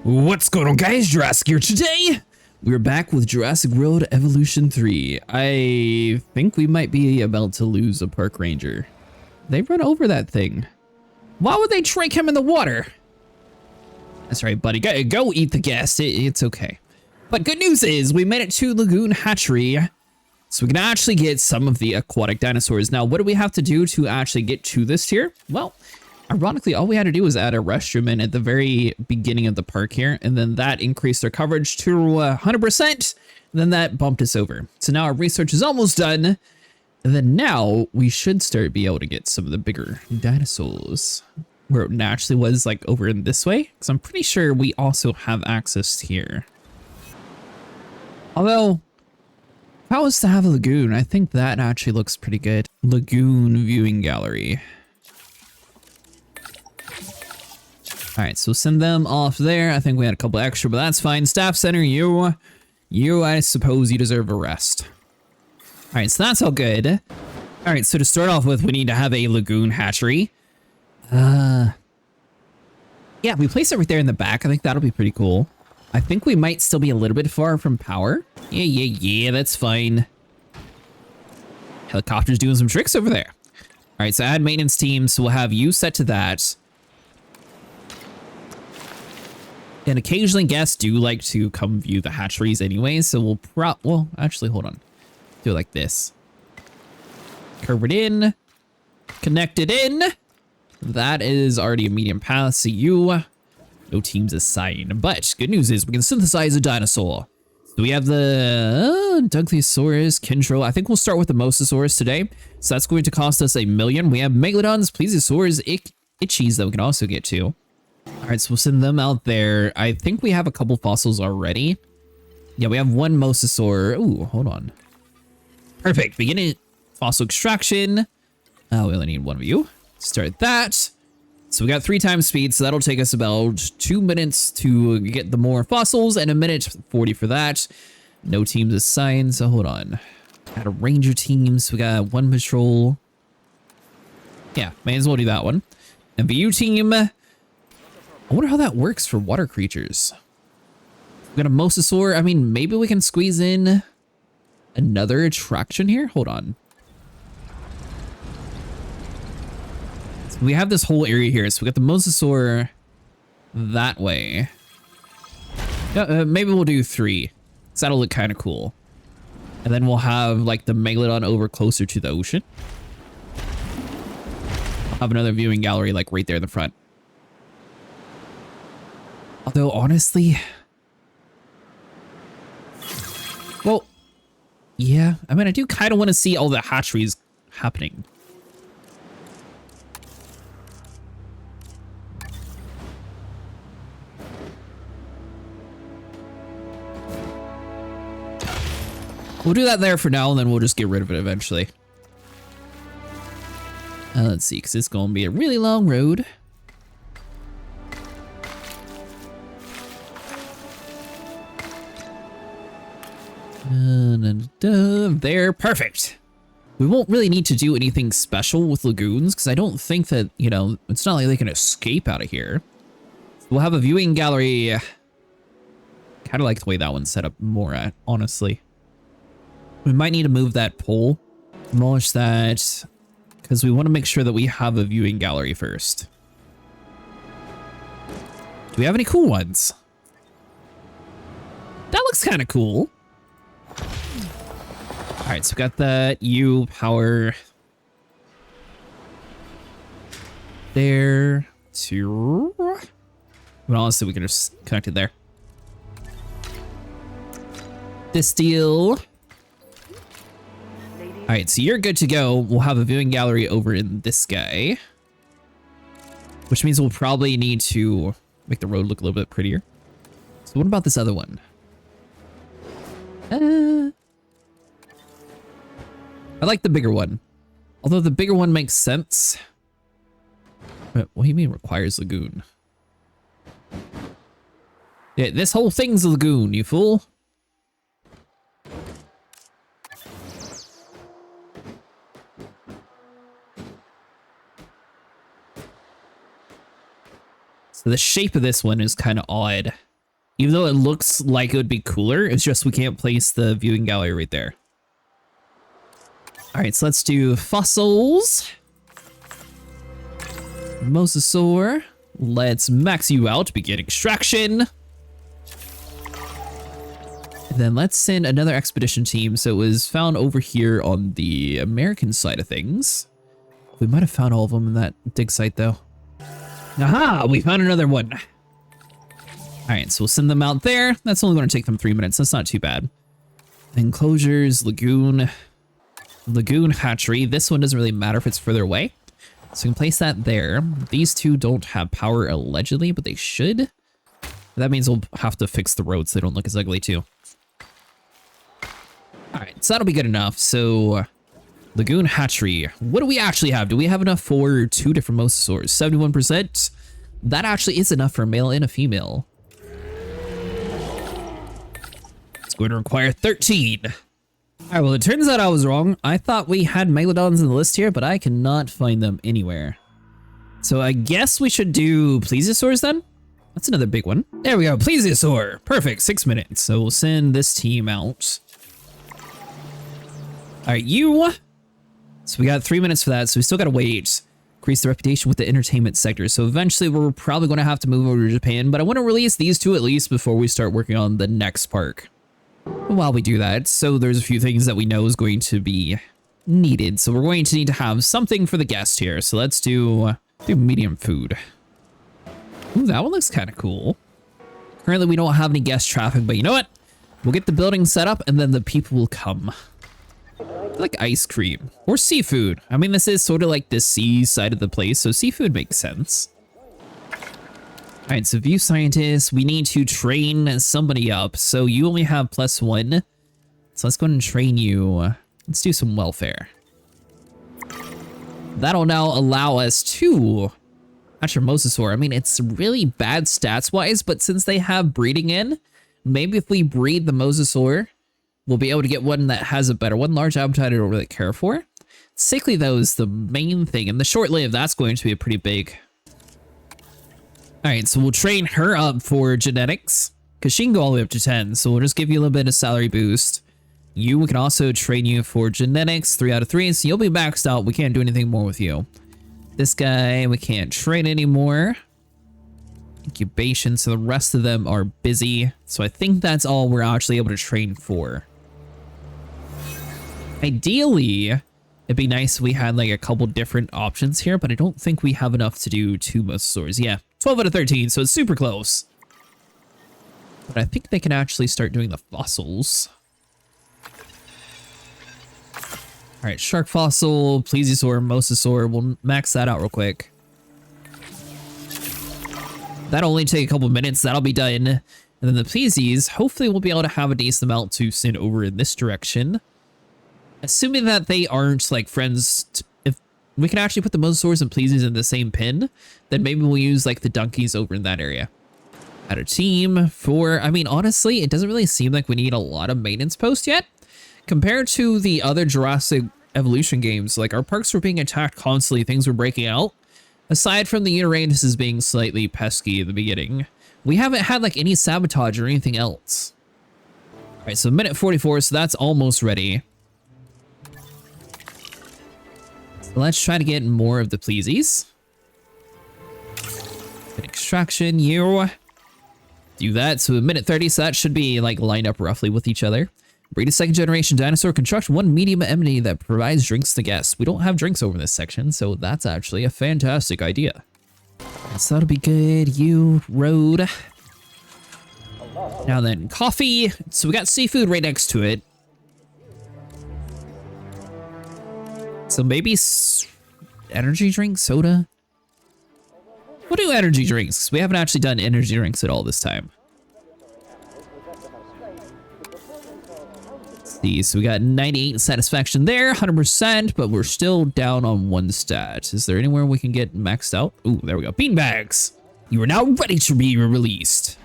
What's going on, guys? Jurassic here today. We're back with Jurassic World Evolution 3. I think we might be about to lose a park ranger. They run over that thing. Why would they drink him in the water? That's right, buddy. Go eat the guest. It's okay. But good news is we made it to Lagoon Hatchery, so we can actually get some of the aquatic dinosaurs. Now, what do we have to do to actually get to this tier? Well, ironically, all we had to do was add a restroom in at the very beginning of the park here, and then that increased our coverage to 100%, and then that bumped us over. So now our research is almost done, and then now we should start be able to get some of the bigger dinosaurs, where it naturally was like over in this way, because I'm pretty sure we also have access here. Although, if I was to have a lagoon, I think that actually looks pretty good. Lagoon viewing gallery. All right, so send them off there. I think we had a couple extra, but that's fine. Staff center, you, I suppose you deserve a rest. All right, so that's all good. All right, so to start off with, we need to have a lagoon hatchery. Yeah, we place it right there in the back. I think that'll be pretty cool. I think we might still be a little bit far from power. Yeah, that's fine. Helicopter's doing some tricks over there. All right, so add maintenance team, so we'll have you set to that. And occasionally guests do like to come view the hatcheries anyway, so we'll well, actually, hold on. Do it like this. Curve it in. Connect it in. That is already a medium path, so no teams assigned. But good news is we can synthesize a dinosaur. So we have the Plesiosaurus, Kindro. I think we'll start with the Mosasaurus today. So that's going to cost us $1 million. We have Megalodons, Plesiosaurs, Itchies that we can also get to. All right, so we'll send them out there. I think we have a couple fossils already. Yeah, we have one Mosasaur. Ooh, hold on. Perfect. Beginning fossil extraction. We only need one of you. Start that. So we got 3 times speed, so that'll take us about 2 minutes to get the more fossils and 1:40 for that. No teams assigned, so hold on. Got a ranger team, so we got 1 patrol. Yeah, may as well do that one. MVU team. I wonder how that works for water creatures. We got a Mosasaur. I mean, maybe we can squeeze in another attraction here. Hold on. So we have this whole area here. So we got the Mosasaur that way. Maybe we'll do 3. Because that'll look kind of cool. And then we'll have like the Megalodon over closer to the ocean. I'll have another viewing gallery like right there in the front. Although, honestly... Well, yeah. I mean, I do kind of want to see all the hatcheries happening. We'll do that there for now, and then we'll just get rid of it eventually. Let's see, because it's going to be a really long road. There, perfect. We won't really need to do anything special with lagoons because I don't think that, you know, it's not like they can escape out of here. We'll have a viewing gallery. Kind of like the way that one's set up more at, honestly. We might need to move that pole, demolish that, because we want to make sure that we have a viewing gallery first. Do we have any cool ones? That looks kind of cool. All right, so we got that U power there to. Well, honestly, we can just connect it there. This deal. All right, so you're good to go. We'll have a viewing gallery over in this guy, which means we'll probably need to make the road look a little bit prettier. So what about this other one? I like the bigger one. Although the bigger one makes sense. What do you mean requires lagoon? Yeah, this whole thing's a lagoon, you fool. So the shape of this one is kind of odd. Even though it looks like it would be cooler, it's just we can't place the viewing gallery right there. All right, so let's do fossils. Mosasaur. Let's max you out, begin extraction. And then let's send another expedition team. So it was found over here on the American side of things. We might have found all of them in that dig site though. Aha, we found another one. All right, so we'll send them out there. That's only going to take them 3 minutes. That's not too bad. Enclosures, lagoon hatchery. This one doesn't really matter if it's further away. So we can place that there. These two don't have power allegedly, but they should. That means we'll have to fix the roads so they don't look as ugly too. All right, so that'll be good enough. So lagoon hatchery. What do we actually have? Do we have enough for 2 different mosasaurs? 71%. That actually is enough for a male and a female. It's going to require 13. All right, well, it turns out I was wrong. I thought we had megalodons in the list here, but I cannot find them anywhere. So I guess we should do plesiosaurs then? That's another big one. There we go, plesiosaur. Perfect, 6 minutes. So we'll send this team out. All right, you. So we got 3 minutes for that, so we still gotta wait. Increase the reputation with the entertainment sector. So eventually we're probably gonna have to move over to Japan, but I wanna release these two at least before we start working on the next park. While we do that, so there's a few things that we know is going to be needed. So we're going to need to have something for the guest here. So let's do medium food. Ooh, that one looks kind of cool. Currently, we don't have any guest traffic, but you know what? We'll get the building set up and then the people will come. Like ice cream or seafood. I mean, this is sort of like the sea side of the place, so seafood makes sense. All right, so view scientist, we need to train somebody up. So you only have +1. So let's go ahead and train you. Let's do some welfare. That'll now allow us to hatch your mosasaur. I mean, it's really bad stats wise, but since they have breeding in, maybe if we breed the mosasaur, we'll be able to get one that has a better one. Large appetite I don't really care for. Sickly though is the main thing, and the short-lived, that's going to be a pretty big. All right, so we'll train her up for genetics because she can go all the way up to 10. So we'll just give you a little bit of salary boost. We can also train you for genetics, 3 out of 3. So you'll be maxed out. We can't do anything more with you. This guy, we can't train anymore. Incubation, so the rest of them are busy. So I think that's all we're actually able to train for. Ideally, it'd be nice if we had like a couple different options here, but I don't think we have enough to do 2 mosasaurs. Yeah, 12 out of 13, so it's super close. But I think they can actually start doing the fossils. All right, shark fossil, plesiosaur, mosasaur. We'll max that out real quick. That'll only take a couple minutes. That'll be done. And then the plesies, hopefully we'll be able to have a decent amount to send over in this direction. Assuming that they aren't like friends, if we can actually put the mosasaurs and plesies in the same pen, then maybe we'll use like the donkeys over in that area. Add a team for, I mean, honestly, it doesn't really seem like we need a lot of maintenance posts yet. Compared to the other Jurassic evolution games, like our parks were being attacked constantly, things were breaking out. Aside from the Uranus being slightly pesky at the beginning, we haven't had like any sabotage or anything else. All right, so minute 44, so that's almost ready. So let's try to get more of the plesies. Extraction, you do that. So a minute 30, so that should be like lined up roughly with each other. Breed a 2nd generation dinosaur. Construct 1 medium anemone that provides drinks to guests. We don't have drinks over this section, so that's actually a fantastic idea. So that'll be good. You road. Now then, coffee. So we got seafood right next to it. So maybe energy drink, soda. We'll do energy drinks. We haven't actually done energy drinks at all this time. So we got 98 satisfaction there, 100%, but we're still down on 1 stat. Is there anywhere we can get maxed out? Ooh, there we go. Beanbags. You are now ready to be released.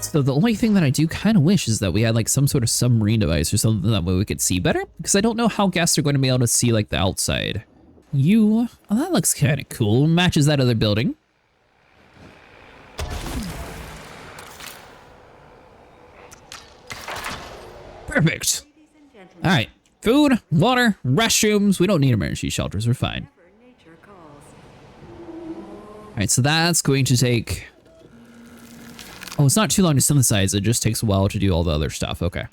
So the only thing that I do kind of wish is that we had like some sort of submarine device or something that way we could see better, because I don't know how guests are going to be able to see like the outside. Oh, that looks kind of cool. Matches that other building. Perfect. All right. Food, water, restrooms. We don't need emergency shelters. We're fine. All right, so that's going to take... Oh, it's not too long to synthesize. It just takes a while to do all the other stuff. Okay.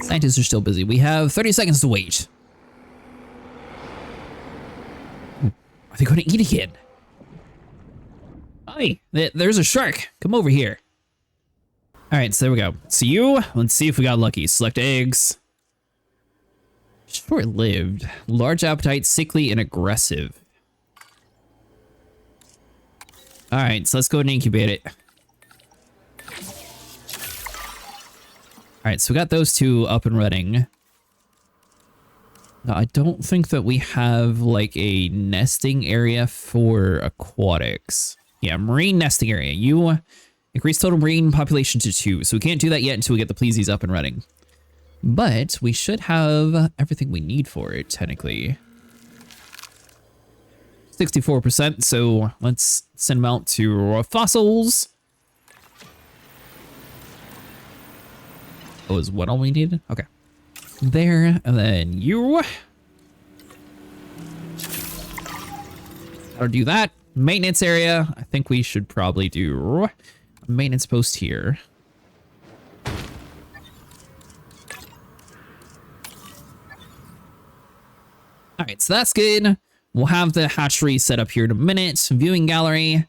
Scientists are still busy. We have 30 seconds to wait. Are they going to eat again? Hi, there's a shark. Come over here. All right, so there we go. So let's see if we got lucky. Select eggs. Short-lived. Large appetite, sickly, and aggressive. All right, so let's go ahead and incubate it. All right, so we got those two up and running. Now, I don't think that we have like a nesting area for aquatics. Yeah, marine nesting area. You increase total marine population to 2. So we can't do that yet until we get the Plesies up and running. But we should have everything we need for it, technically. 64%, so let's send them out to fossils. Oh, is what all we needed? Okay. There, and then you. I'll do that. Maintenance area. I think we should probably do a maintenance post here. All right, so that's good. We'll have the hatchery set up here in a minute. Viewing gallery.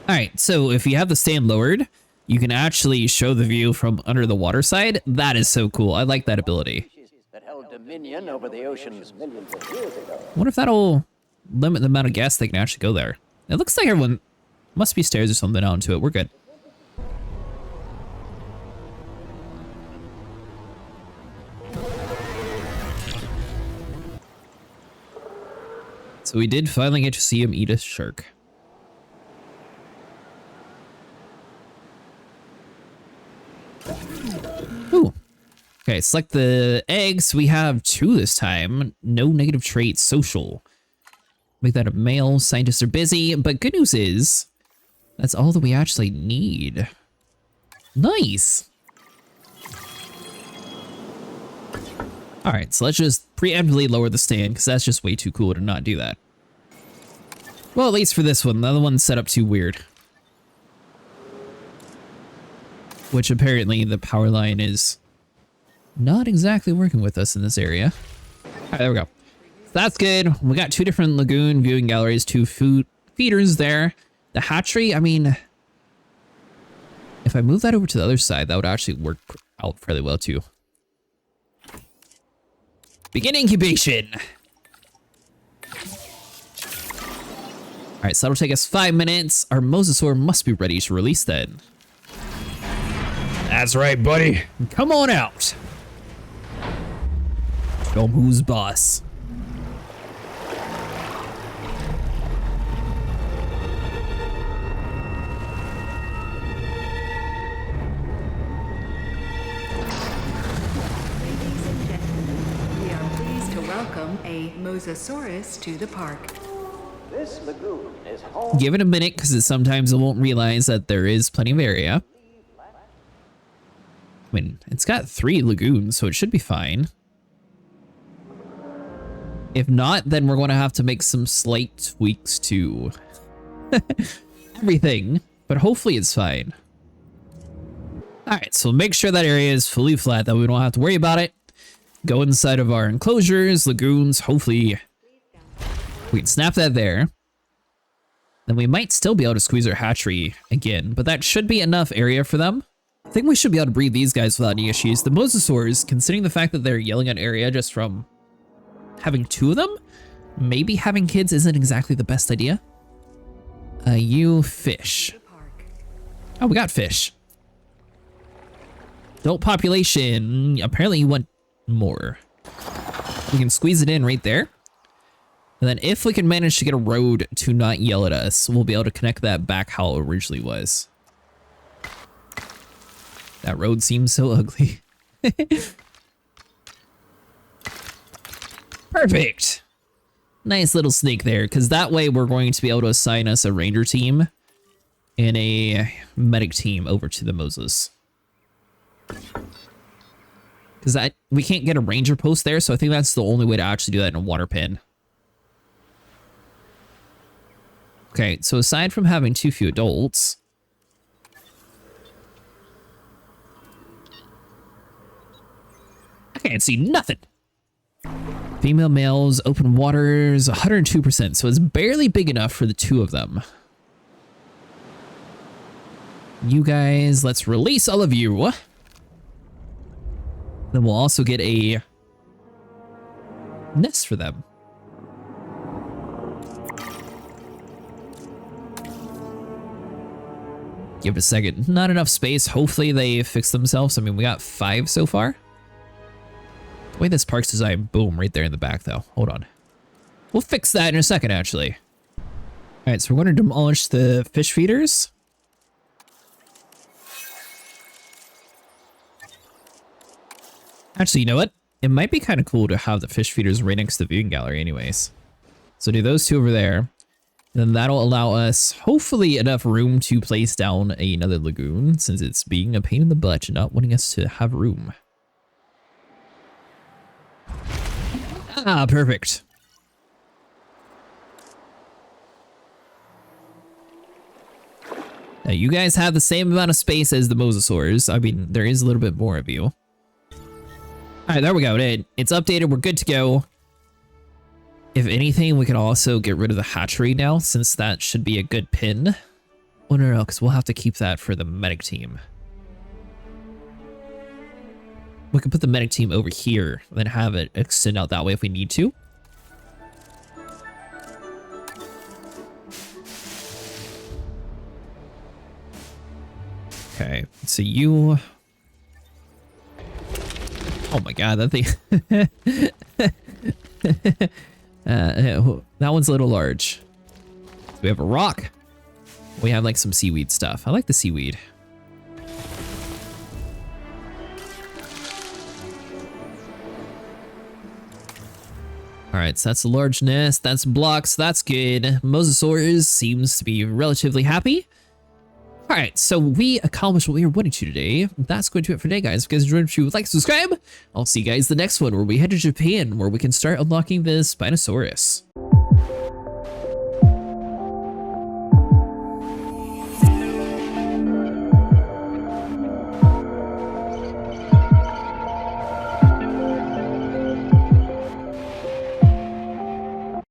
All right, so if you have the stand lowered, you can actually show the view from under the water side. That is so cool. I like that ability. That held dominion over the oceans millions of years ago. I wonder if that'll limit the amount of guests they can actually go there. It looks like everyone must be stairs or something onto it. We're good. So we did finally get to see him eat a shark. Ooh. Okay, select the eggs. We have 2 this time. No negative traits. Social. Make that a male. Scientists are busy. But good news is, that's all that we actually need. Nice. All right, so let's just preemptively lower the stand, because that's just way too cool to not do that. Well, at least for this one. The other one's set up too weird. Which apparently the power line is not exactly working with us in this area. All right, there we go. So that's good. We got 2 different lagoon viewing galleries, 2 food feeders there. The hatchery, I mean, if I move that over to the other side, that would actually work out fairly well too. Begin incubation. All right, so that'll take us 5 minutes. Our Mosasaur must be ready to release then. That's right, buddy. Come on out. Show 'em who's boss. We are pleased to welcome a Mosasaurus to the park. This lagoon is home. Give it a minute, because sometimes it won't realize that there is plenty of area. I mean, it's got 3 lagoons, so it should be fine. If not, then we're going to have to make some slight tweaks to everything, but hopefully it's fine. All right, so make sure that area is fully flat, that we don't have to worry about it. Go inside of our enclosures, lagoons, hopefully we can snap that there. Then we might still be able to squeeze our hatchery again, but that should be enough area for them. I think we should be able to breed these guys without any issues. The Mosasaurs, considering the fact that they're yelling at area just from having 2 of them, maybe having kids isn't exactly the best idea. You fish. Oh, we got fish. Adult population. Apparently you want more. We can squeeze it in right there. And then if we can manage to get a road to not yell at us, we'll be able to connect that back how it originally was. That road seems so ugly. Perfect. Nice little sneak there, because that way we're going to be able to assign us a ranger team and a medic team over to the Moses. Because we can't get a ranger post there, so I think that's the only way to actually do that in a water pen. Okay, so aside from having too few adults, I can't see nothing. Female males, open waters, 102%, so it's barely big enough for the two of them. You guys, let's release all of you. Then we'll also get a nest for them. Give it a second. Not enough space. Hopefully they fix themselves. I mean, we got 5 so far. The way this park's designed, boom, right there in the back, though. Hold on. We'll fix that in a second, actually. All right, so we're going to demolish the fish feeders. Actually, you know what? It might be kind of cool to have the fish feeders right next to the viewing gallery anyways. So do those 2 over there. And then that'll allow us, hopefully, enough room to place down another lagoon, since it's being a pain in the butt and not wanting us to have room. Ah, perfect. Now, you guys have the same amount of space as the Mosasaurs. I mean, there is a little bit more of you. All right, there we go. It's updated. We're good to go. If anything, we can also get rid of the hatchery now, since that should be a good pin. Oh, no, because we'll have to keep that for the medic team. We can put the medic team over here, and then have it extend out that way if we need to. Okay, so you... Oh my god, that thing... that one's a little large. We have a rock. We have like some seaweed stuff. I like the seaweed. All right, so that's a large nest. That's blocks. That's good. Mosasaurus seems to be relatively happy. All right, so we accomplished what we were wanting to today. That's going to do it for today, guys. If you guys enjoyed, you would like to subscribe. I'll see you guys the next one where we head to Japan, where we can start unlocking the Spinosaurus.